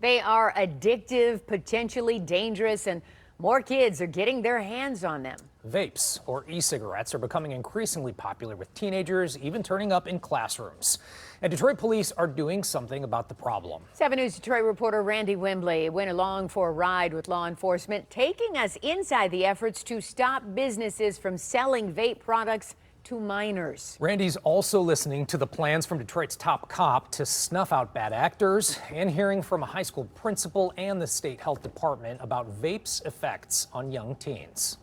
They are addictive, potentially dangerous, and more kids are getting their hands on them. Vapes, or e-cigarettes, are becoming increasingly popular with teenagers, even turning up in classrooms. And Detroit police are doing something about the problem. 7 News Detroit reporter Randy Wembley went along for a ride with law enforcement, taking us inside the efforts to stop businesses from selling vape products to minors. Randy's also listening to the plans from Detroit's top cop to snuff out bad actors and hearing from a high school principal and the state health department about vape's effects on young teens.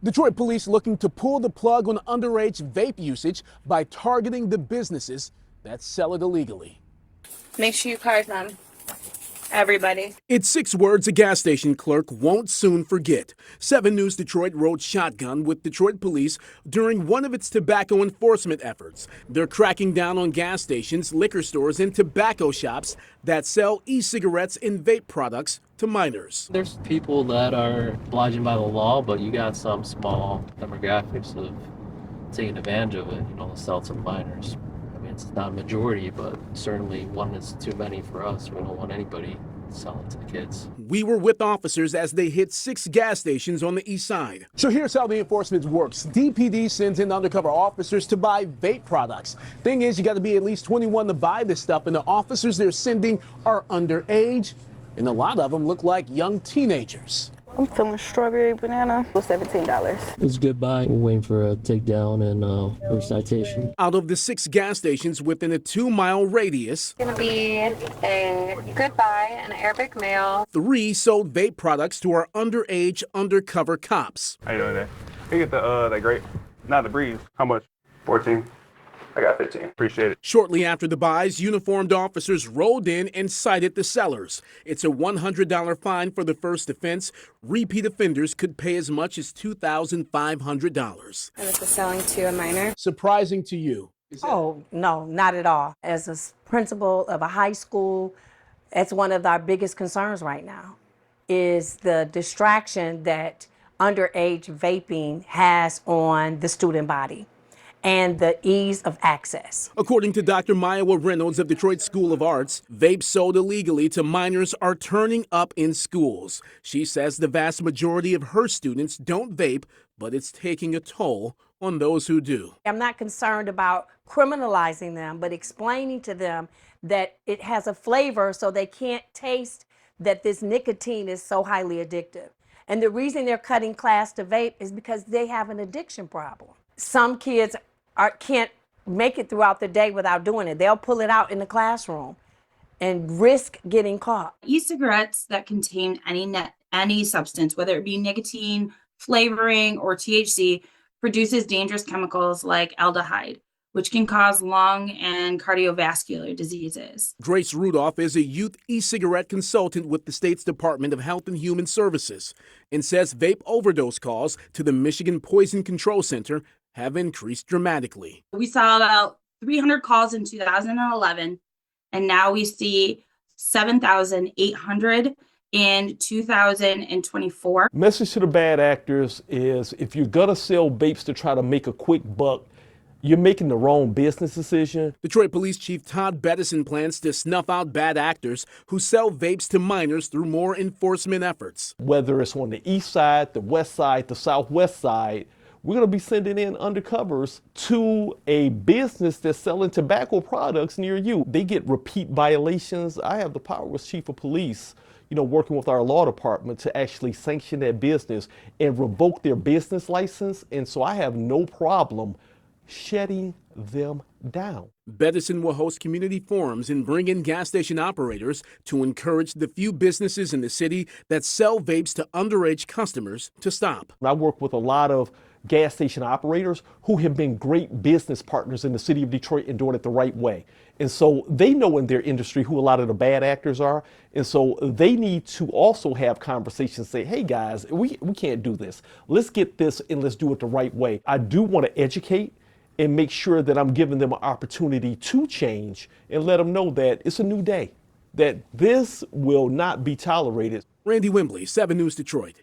Detroit police looking to pull the plug on underage vape usage by targeting the businesses that sell it illegally. Make sure you card them. Everybody. It's 6 words a gas station clerk won't soon forget. 7 News Detroit rode shotgun with Detroit police during one of its tobacco enforcement efforts. They're cracking down on gas stations, liquor stores, and tobacco shops that sell e-cigarettes and vape products to minors. There's people that are obliging by the law, but you got some small demographics of taking advantage of it, to sell to minors. It's not a majority, but certainly one is too many for us. We don't want anybody selling to the kids. We were with officers as they hit 6 gas stations on the east side. So here's how the enforcement works. DPD sends in undercover officers to buy vape products. Thing is, you got to be at least 21 to buy this stuff, and the officers they're sending are underage, and a lot of them look like young teenagers. I'm feeling strawberry banana. It was $17. It's a good buy. We're waiting for a takedown and a citation. Out of the 6 gas stations within a 2-mile radius, It's gonna be a goodbye, an Arabic male. 3 sold vape products to our underage undercover cops. How you doing there? You get the that grape, not the breeze. How much? 14. I got 15. Appreciate it. Shortly after the buys, uniformed officers rolled in and cited the sellers. It's a $100 fine for the first offense. Repeat offenders could pay as much as $2,500. And this is selling to a minor. Surprising to you? Oh, no, not at all. As a principal of a high school, that's one of our biggest concerns right now, is the distraction that underage vaping has on the student body and the ease of access. According to Dr. Maya Reynolds of Detroit School of Arts, vapes sold illegally to minors are turning up in schools. She says the vast majority of her students don't vape, but it's taking a toll on those who do. I'm not concerned about criminalizing them, but explaining to them that it has a flavor so they can't taste that this nicotine is so highly addictive. And the reason they're cutting class to vape is because they have an addiction problem. Some kids can't make it throughout the day without doing it. They'll pull it out in the classroom and risk getting caught. E-cigarettes that contain any substance, whether it be nicotine, flavoring, or THC, produces dangerous chemicals like aldehyde, which can cause lung and cardiovascular diseases. Grace Rudolph is a youth e-cigarette consultant with the state's Department of Health and Human Services and says vape overdose calls to the Michigan Poison Control Center have increased dramatically. We saw about 300 calls in 2011, and now we see 7,800 in 2024. Message to the bad actors is, if you're gonna sell vapes to try to make a quick buck, you're making the wrong business decision. Detroit Police Chief Todd Bettison plans to snuff out bad actors who sell vapes to minors through more enforcement efforts. Whether it's on the east side, the west side, the southwest side, we're going to be sending in undercovers to a business that's selling tobacco products near you. They get repeat violations. I have the power as chief of police, working with our law department to actually sanction that business and revoke their business license. And so I have no problem shutting them down. Bettison will host community forums and bring in gas station operators to encourage the few businesses in the city that sell vapes to underage customers to stop. I work with a lot of gas station operators who have been great business partners in the city of Detroit and doing it the right way. And so they know in their industry who a lot of the bad actors are. And so they need to also have conversations, say, hey guys, we can't do this. Let's get this and let's do it the right way. I do want to educate and make sure that I'm giving them an opportunity to change and let them know that it's a new day, that this will not be tolerated. Randy Wembley, 7 News Detroit.